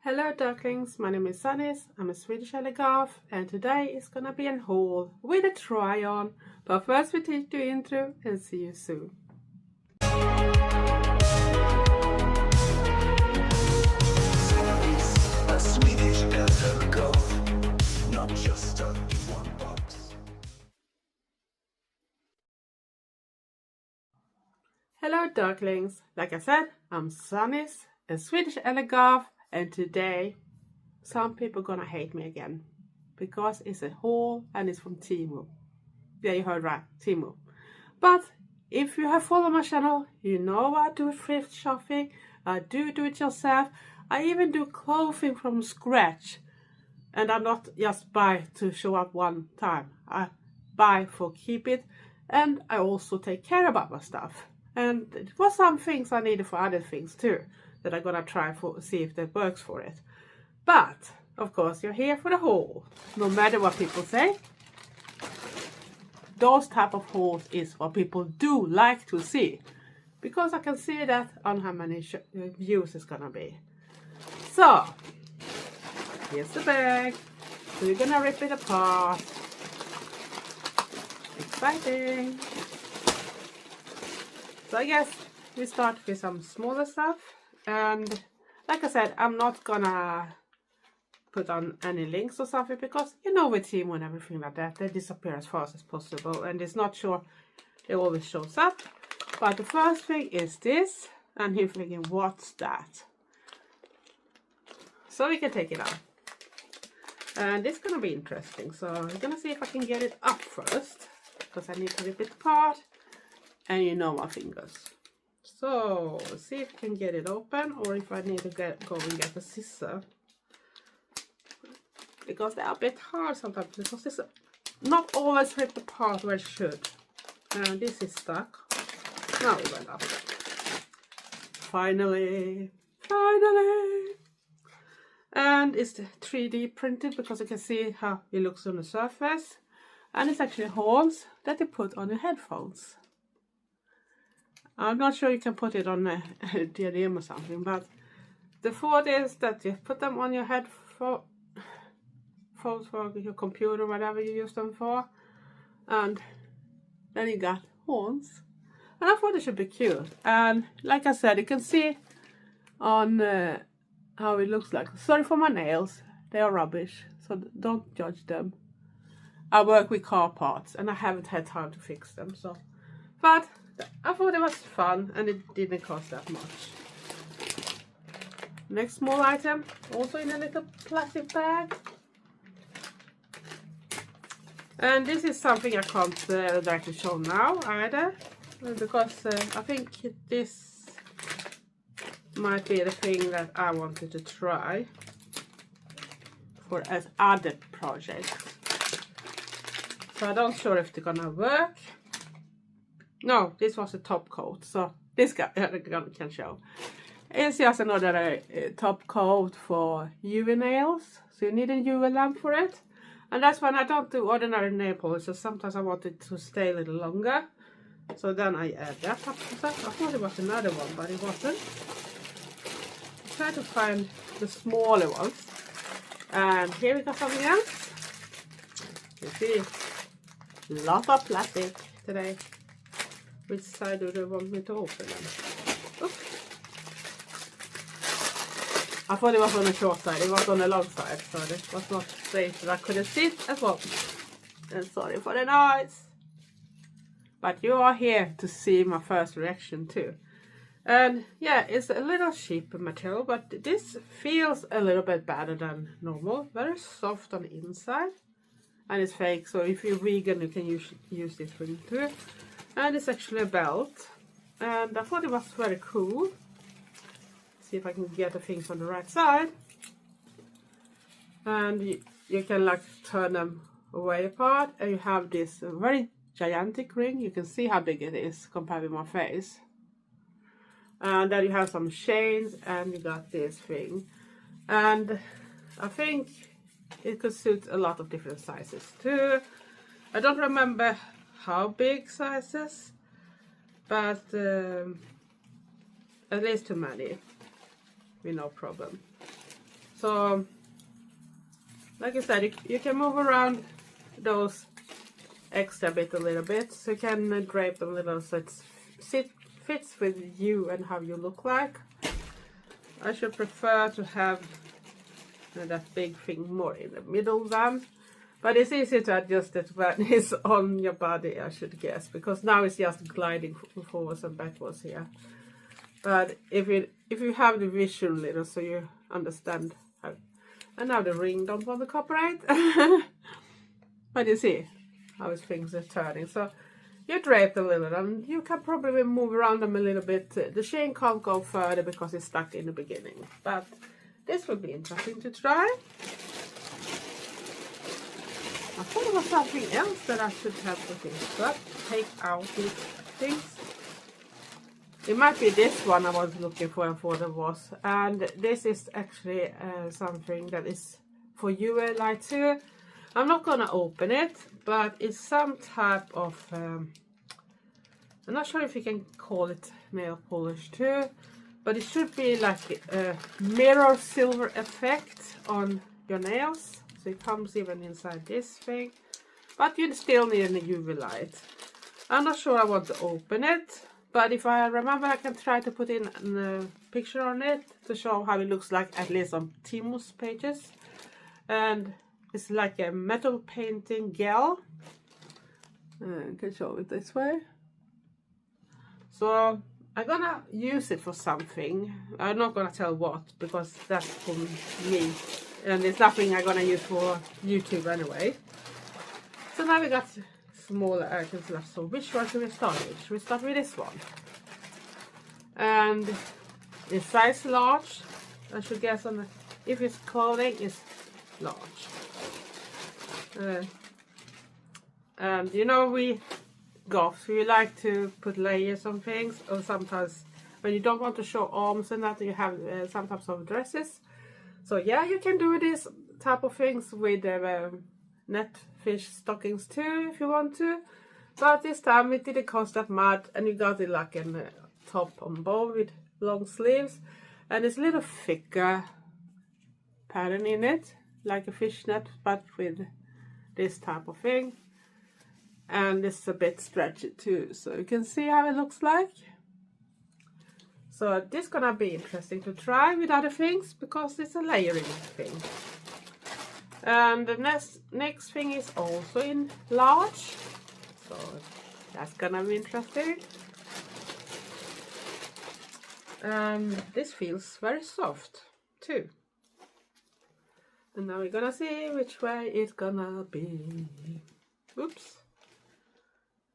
Hello ducklings, my name is Sanniz, I'm a Swedish telegraph and today is gonna be a haul with a try on. But first we take the intro and see you soon. A Swedish telegraph, not just a one box. Hello ducklings, like I said, I'm Sanniz, a Swedish telegraph, and today some people gonna hate me again because it's a haul and it's from Temu. Yeah, you heard right, Temu. But if you have followed my channel, you know I do thrift shopping, I do it yourself, I even do clothing from scratch. And I'm not just buy to show up one time, I buy for keep it, and I also take care about my stuff. And it was some things I needed for other things too, that I'm gonna try for see if that works for it. But of course you're here for the haul, no matter what people say. Those type of hauls is what people do like to see, because I can see that on how many views it's gonna be. So here's the bag. So we're gonna rip it apart. Exciting. So I guess we start with some smaller stuff, and like I said, I'm not gonna put on any links or something because you know with Temu and everything like that, they disappear as fast as possible and it's not sure it always shows up. But the first thing is this, and you're thinking, what's that? So we can take it out. And it's gonna be interesting. So I'm gonna see if I can get it up first, because I need to rip it apart. And you know my fingers. So let's see if I can get it open, or if I need to go and get a scissor. Because they're a bit hard sometimes, because it's not always ripped apart where it should. And this is stuck. Now it went up. Finally! And it's 3D printed, because you can see how it looks on the surface. And it's actually holes that you put on your headphones. I'm not sure you can put it on a diadem or something, but the thought is that you put them on your headphones for your computer, whatever you use them for, and then you got horns. And I thought it should be cute. And like I said, you can see on how it looks like. Sorry for my nails, they are rubbish, so don't judge them. I work with car parts and I haven't had time to fix them, so. But I thought it was fun and it didn't cost that much. Next small item, also in a little plastic bag. And this is something I can't directly show now either, because I think this might be the thing that I wanted to try for as other projects. So I don't sure if they're gonna work. No, this was a top coat, so this guy can show. It's just another top coat for UV nails, so you need a UV lamp for it. And that's when I don't do ordinary nail polish, so sometimes I want it to stay a little longer. So then I add that up to that. I thought it was another one, but it wasn't. I tried to find the smaller ones. And here we got something else. You see, a lot of plastic today. Which side do they want me to open them? Oops. I thought it was on the short side, it was on the long side, so it was not safe that I couldn't sit as well. And sorry for the noise. But you are here to see my first reaction too. And yeah, it's a little cheaper material, but this feels a little bit better than normal. Very soft on the inside. And it's fake, so if you're vegan you can use this thing too. And it's actually a belt. And I thought it was very cool. See if I can get the things on the right side. And you can like turn them away apart, and you have this very gigantic ring. You can see how big it is compared with my face. And then you have some chains, and you got this thing. And I think it could suit a lot of different sizes too. I don't remember how big sizes, but at least too many with no problem. So like I said, you can move around those extra bit a little bit, so you can drape them a little so it fits with you and how you look like. I should prefer to have that big thing more in the middle then, but it's easy to adjust it when it's on your body, I should guess, because now it's just gliding forwards and backwards here. But if you have the vision little, so you understand how. And now the ring don't want to cooperate. But you see how his things are turning. So you drape a little and you can probably move around them a little bit. The chain can't go further because it's stuck in the beginning. But this would be interesting to try. I thought there was something else that I should have put in. But take out these things. It might be this one I was looking for and thought it was. And this is actually something that is for UV light too. I'm not gonna open it, but it's some type of, I'm not sure if you can call it nail polish too, but it should be like a mirror silver effect on your nails. So it comes even inside this thing, but you still need a UV light. I'm not sure I want to open it, but if I remember I can try to put in a picture on it to show how it looks like, at least on Temu's pages. And it's like a metal painting gel. I can show it this way. So I'm gonna use it for something. I'm not gonna tell what, because that's for me. And it's nothing I'm gonna use for YouTube anyway. So now we got smaller items left. So which one should we start with? Should we start with this one? And it's size large. I should guess on the, if it's clothing, it's large. And you know, we goths, we like to put layers on things, or sometimes when you don't want to show arms and that, you have some types of dresses. So yeah, you can do this type of things with net fish stockings too, if you want to. But this time it didn't cost that much, and you got it like in top on bow with long sleeves, and it's a little thicker pattern in it, like a fishnet, but with this type of thing. And it's a bit stretchy too, so you can see how it looks like. So this is gonna be interesting to try with other things, because it's a layering thing. And the next thing is also in large, so that's gonna be interesting. And this feels very soft too. And now we're gonna see which way it's gonna be. Oops.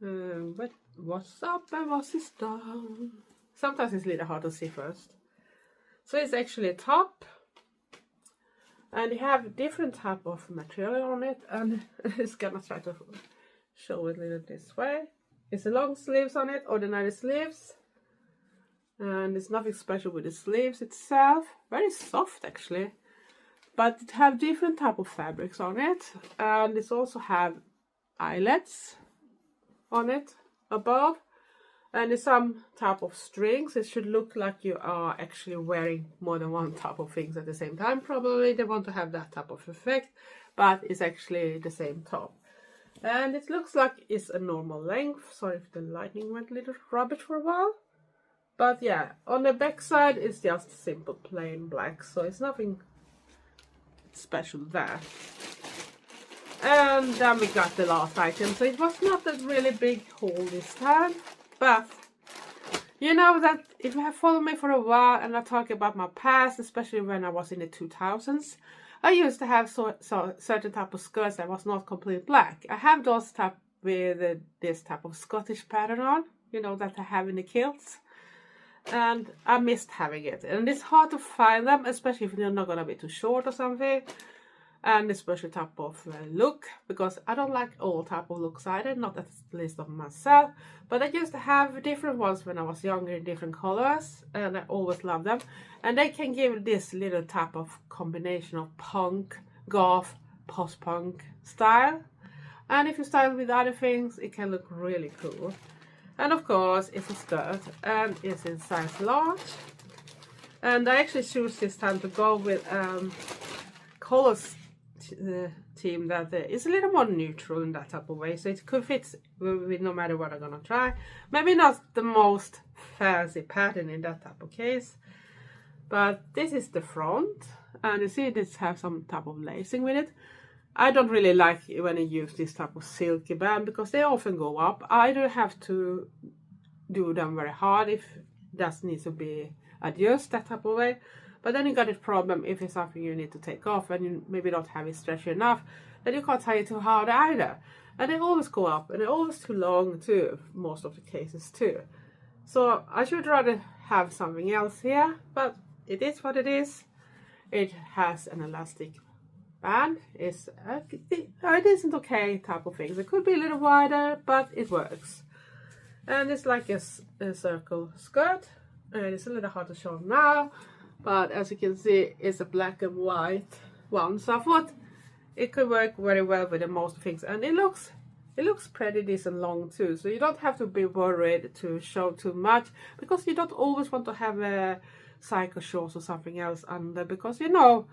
But what's up and what's is down? Sometimes it's a little hard to see first. So it's actually a top. And you have different type of material on it. And it's gonna try to show it a little this way. It's a long sleeves on it, ordinary sleeves. And there's nothing special with the sleeves itself. Very soft actually. But it have different type of fabrics on it, and it also have eyelets on it above, and there's some type of strings. It should look like you are actually wearing more than one type of things at the same time. Probably they want to have that type of effect, but it's actually the same top. And it looks like it's a normal length. Sorry if the lighting went a little rubbish for a while. But yeah, on the back side it's just simple plain black, so it's nothing special there. And then we got the last item. So it was not a really big haul this time, but you know that if you have followed me for a while and I talk about my past, especially when I was in the 2000s, I used to have certain type of skirts that was not completely black. I have those type with this type of Scottish pattern on, you know, that I have in the kilts. And I missed having it, and it's hard to find them, especially if they're not gonna be too short or something, and especially type of look, because I don't like all type of looks either, not at least of myself. But I used to have different ones when I was younger in different colors, and I always loved them. And they can give this little type of combination of punk, goth, post-punk style, and if you style with other things, it can look really cool. And of course, it's a skirt, and it's in size large. And I actually choose this time to go with colors theme that is a little more neutral in that type of way, so it could fit with no matter what I'm gonna try. Maybe not the most fancy pattern in that type of case, but this is the front, and you see this have some type of lacing with it. I don't really like when I use this type of silky band because they often go up. I do have to do them very hard if that needs to be adjusted that type of way. But then you got a problem if it's something you need to take off and you maybe don't have it stretchy enough, then you can't tie it too hard either. And they always go up, and they're always too long too, most of the cases too. So I should rather have something else here, but it is what it is. It has an elastic band. It's a decent okay type of thing. It could be a little wider, but it works. And it's like a circle skirt. It's a little hard to show now, but as you can see, it's a black and white one. So I thought it could work very well with the most things, and it looks pretty decent long too. So you don't have to be worried to show too much, because you don't always want to have a cycle shorts or something else under, because you know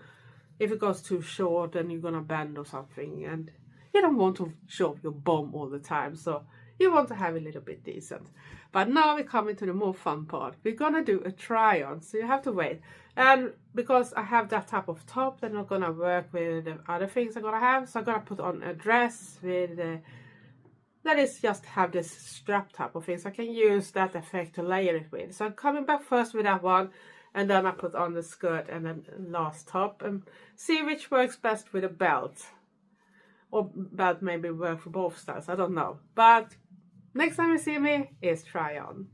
if it goes too short then you're gonna bend or something, and you don't want to show your bum all the time. So you want to have a little bit decent. But now we're coming to the more fun part. We're gonna do a try on, so you have to wait. And because I have that type of top, they're not gonna work with the other things I'm gonna have. So I'm gonna put on a dress with that is just have this strap type of thing. So I can use that effect to layer it with. So I'm coming back first with that one, and then I put on the skirt and then last top, and see which works best with a belt. Or belt maybe work for both styles, I don't know. But next time you see me is try on.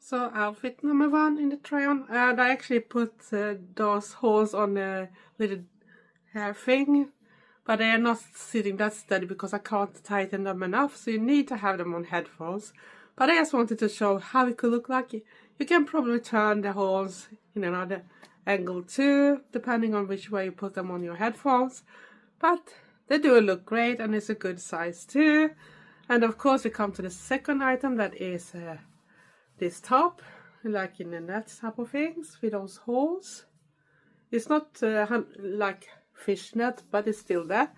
So outfit number 1 in the try on, and I actually put those holes on the little hair thing, but they are not sitting that steady because I can't tighten them enough, so you need to have them on headphones. But I just wanted to show how it could look like. You can probably turn the holes in another angle too, depending on which way you put them on your headphones. But they do look great, and it's a good size too. And of course we come to the second item, that is this top, like in the net type of things with those holes. It's not like fishnet, but it's still there.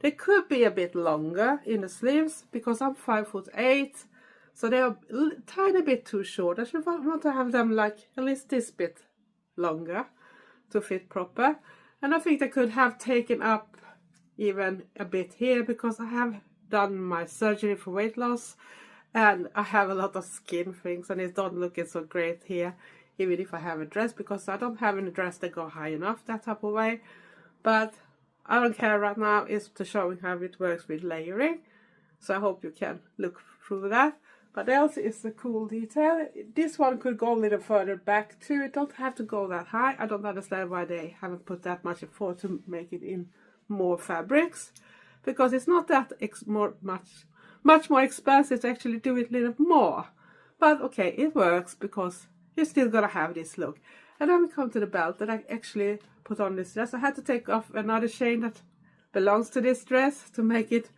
They could be a bit longer in the sleeves because I'm 5'8", so they are a tiny bit too short. I should want to have them like at least this bit longer to fit proper. And I think they could have taken up even a bit here, because I have done my surgery for weight loss and I have a lot of skin things, and it's not looking so great here even if I have a dress, because I don't have any dress that go high enough that type of way. But I don't care right now, it's to showing how it works with layering, so I hope you can look through that. But else it's a cool detail. This one could go a little further back too. It don't have to go that high. I don't understand why they haven't put that much effort to make it in more fabrics, because it's not that much more expensive to actually do it a little more. But okay, it works because you're still gonna have this look. And then we come to the belt that I actually put on this dress. I had to take off another chain that belongs to this dress to make it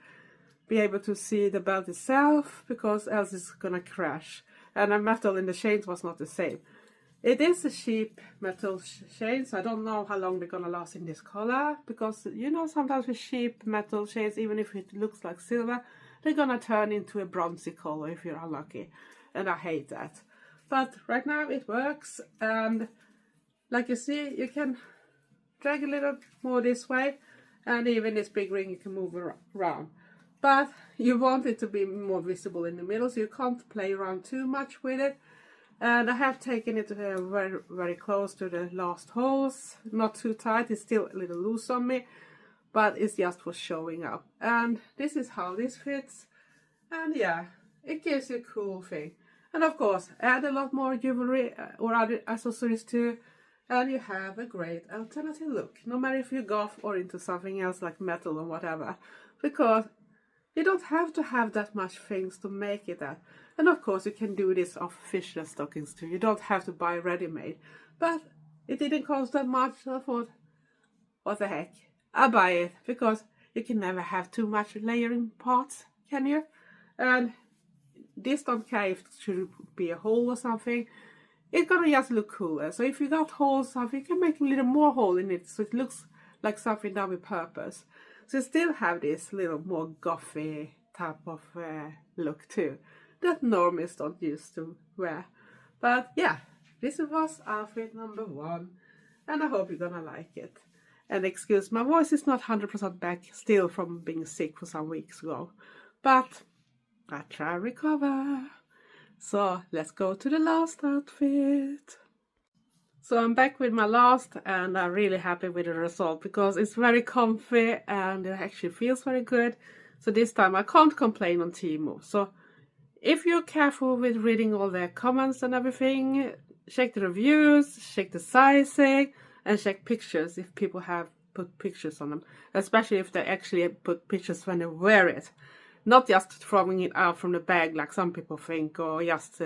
be able to see the belt itself, because else it's gonna crash. And the metal in the chains was not the same. It is a cheap metal chain, so I don't know how long they're gonna last in this color, because you know sometimes with cheap metal chains, even if it looks like silver, they're gonna turn into a bronzy color if you're unlucky, and I hate that. But right now it works, and like you see, you can drag a little more this way, and even this big ring you can move around. But you want it to be more visible in the middle, so you can't play around too much with it. And I have taken it very, very close to the last holes. Not too tight, it's still a little loose on me, but it's just for showing up. And this is how this fits. And yeah, it gives you a cool thing. And of course, add a lot more jewelry or other accessories too, and you have a great alternative look. No matter if you go off or into something else like metal or whatever, because you don't have to have that much things to make it that. And of course you can do this off fishnet stockings too. You don't have to buy ready-made. But it didn't cost that much, so I thought, what the heck, I'll buy it, because you can never have too much layering parts, can you? And this don't care if it should be a hole or something. it's gonna just look cooler. So if you got holes, you can make a little more hole in it so it looks like something done with purpose. So you still have this little more gothy type of look too, that normies don't used to wear. But yeah, this was outfit number 1, and I hope you're gonna like it. And excuse my voice is not 100% back still from being sick for some weeks ago, but I try to recover. So let's go to the last outfit. So I'm back with my last, and I'm really happy with the result because it's very comfy and it actually feels very good. So this time I can't complain on Temu. So if you're careful with reading all the comments and everything, check the reviews, check the sizing, and check pictures if people have put pictures on them. Especially if they actually put pictures when they wear it. Not just throwing it out from the bag like some people think, or just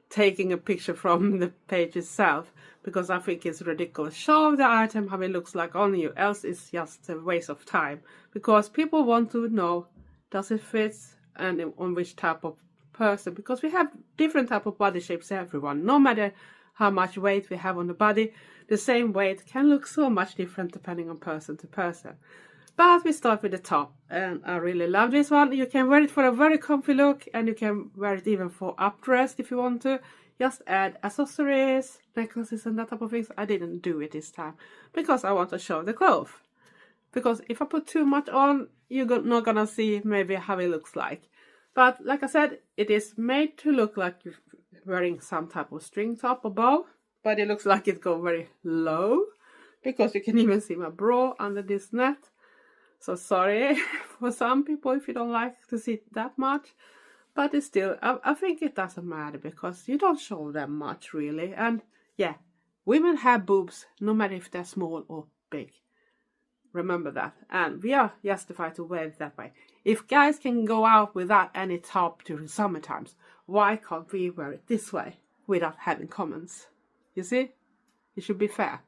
taking a picture from the page itself. Because I think it's ridiculous. Show the item how it looks like on you, else it's just a waste of time. Because people want to know, does it fit and on which type of person. Because we have different type of body shapes, everyone. No matter how much weight we have on the body, the same weight can look so much different depending on person to person. But we start with the top, and I really love this one. You can wear it for a very comfy look, and you can wear it even for updressed if you want to. Just add accessories, necklaces and that type of things. I didn't do it this time because I want to show the clothes. Because if I put too much on, you're not gonna see maybe how it looks like. But like I said, it is made to look like you're wearing some type of string top or bow. But it looks like it goes very low, because you can even see my bra under this net. So sorry for some people if you don't like to see that much. But it's still, I think it doesn't matter because you don't show them much really. And yeah, women have boobs no matter if they're small or big. Remember that. And we are justified to wear it that way. If guys can go out without any top during summer times, why can't we wear it this way without having comments? You see? It should be fair.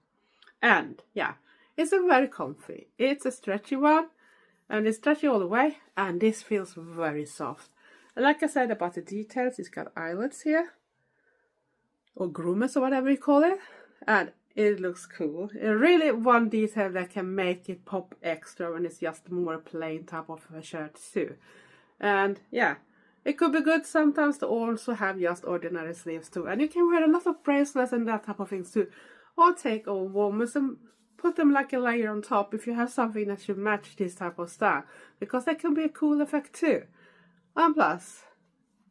And yeah, it's a very comfy. It's a stretchy one, and it's stretchy all the way, and this feels very soft. And like I said about the details, it's got eyelets here, or groomers or whatever you call it, and it looks cool. Really one detail that can make it pop extra when it's just more plain type of a shirt too. And yeah, it could be good sometimes to also have just ordinary sleeves too. And you can wear a lot of bracelets and that type of things too. Or take old warmers and put them like a layer on top if you have something that should match this type of style. Because that can be a cool effect too. And plus,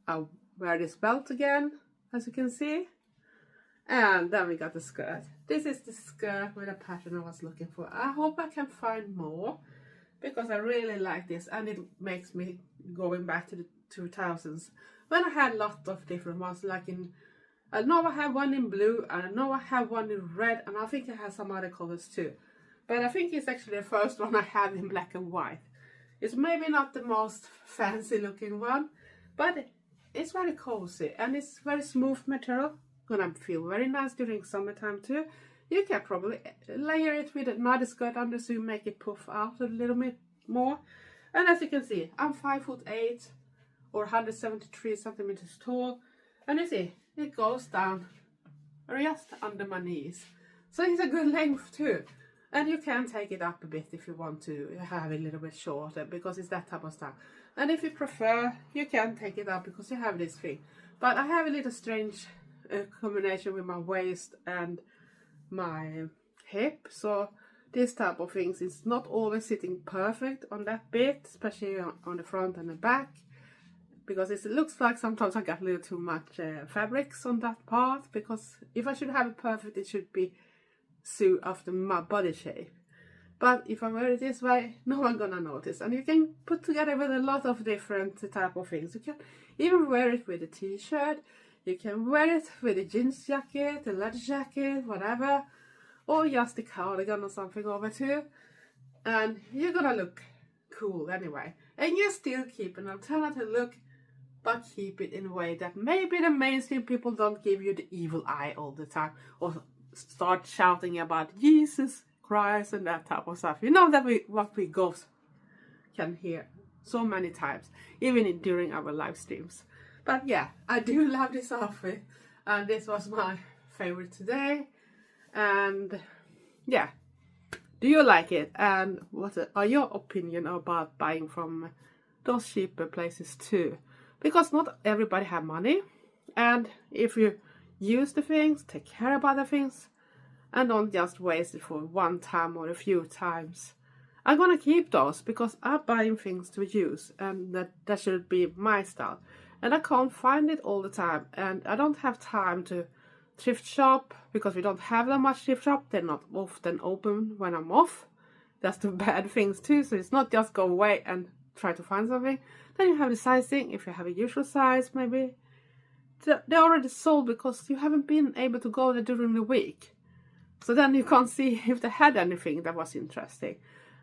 I'll wear this belt again, as you can see. And then we got the skirt. This is the skirt with a pattern I was looking for. I hope I can find more, because I really like this, and it makes me going back to the 2000s when I had a lot of different ones. Like I know I have one in blue, and I know I have one in red, and I think I have some other colors too. But I think it's actually the first one I have in black and white. It's maybe not the most fancy looking one, but it's very cozy and it's very smooth material. Gonna feel very nice during summertime too. You can probably layer it with another skirt under so you make it puff out a little bit more. And as you can see, I'm 5'8" or 173 centimeters tall, and you see it goes down just under my knees, so it's a good length too. And you can take it up a bit if you want to have it a little bit shorter, because it's that type of style. And if you prefer, you can take it up because you have this thing. But I have a little strange combination with my waist and my hip, so this type of things is not always sitting perfect on that bit, especially on the front and the back, because it looks like sometimes I got a little too much fabrics on that part, because if I should have it perfect, it should be suit after my body shape. But if I wear it this way, no one gonna notice. And you can put together with a lot of different type of things. You can even wear it with a t-shirt, you can wear it with a jeans jacket, a leather jacket, whatever, or just a cardigan or something over too, and you're gonna look cool anyway. And you still keep an alternative look, but keep it in a way that maybe the mainstream people don't give you the evil eye all the time, or start shouting about Jesus Christ and that type of stuff. You know that what we ghosts can hear so many times, even during our live streams. But yeah, I do love this outfit, and this was my favorite today. And yeah, do you like it? And what are your opinion about buying from those cheaper places too? Because not everybody have money, and if you use the things, take care about the things, and don't just waste it for one time or a few times. I'm gonna keep those because I'm buying things to use, and that should be my style. And I can't find it all the time, and I don't have time to thrift shop because we don't have that much thrift shop. They're not often open when I'm off. That's the bad things too. So it's not just go away and try to find something. Then you have the sizing. If you have a usual size, maybe they're already sold because you haven't been able to go there during the week. So then you can't see if they had anything that was interesting.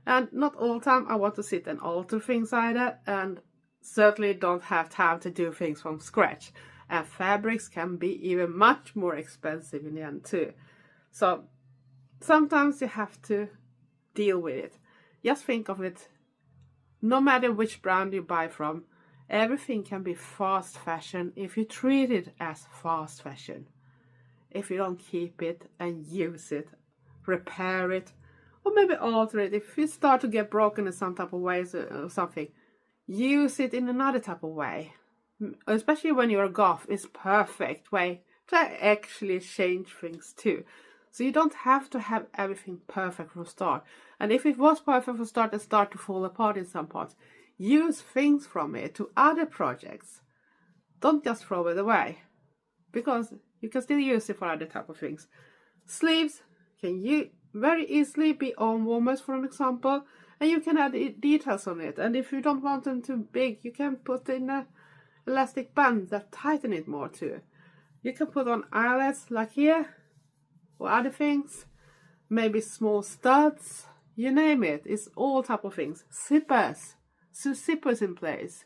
And not all the time I want to sit and alter things either, and certainly don't have time to do things from scratch. And fabrics can be even much more expensive in the end too. So sometimes you have to deal with it. Just think of it, no matter which brand you buy from, everything can be fast fashion if you treat it as fast fashion. If you don't keep it and use it, repair it, or maybe alter it. If you start to get broken in some type of ways or something, use it in another type of way. Especially when you're a goth, it's perfect way to actually change things too. So you don't have to have everything perfect from start. And if it was perfect from start and start to fall apart in some parts, use things from it to other projects. Don't just throw it away, because you can still use it for other type of things. Sleeves can very easily be arm warmers, for an example, and you can add details on it. And if you don't want them too big, you can put in a elastic band that tighten it more too. You can put on eyelets like here, or other things, maybe small studs, you name it. It's all type of things. Zippers, so zippers in place,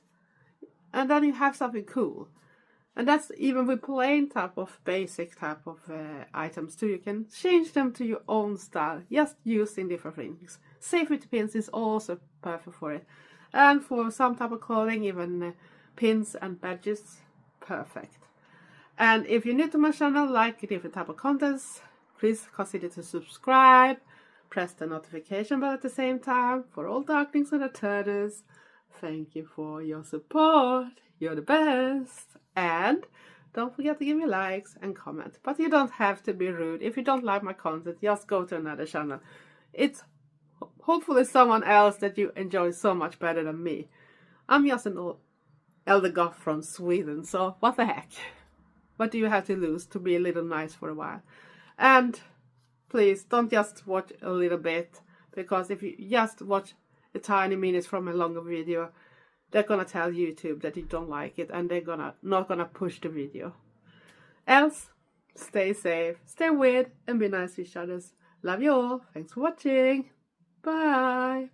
and then you have something cool. And that's even with plain type of basic type of items too. You can change them to your own style, just using different things. Safety pins is also perfect for it. And for some type of clothing, even pins and badges, perfect. And if you're new to my channel, like different type of contents, please consider to subscribe. Press the notification bell at the same time for all darklings and returners. Thank you for your support. You're the best. And don't forget to give me likes and comment. But you don't have to be rude. If you don't like my content, just go to another channel. It's hopefully someone else that you enjoy so much better than me. I'm just an old elder goth from Sweden, so what the heck. What do you have to lose to be a little nice for a while? And please don't just watch a little bit, because if you just watch a tiny minutes from a longer video, they're gonna tell YouTube that you don't like it, and they're not gonna push the video. Else, stay safe, stay weird, and be nice to each other. Love you all. Thanks for watching. Bye.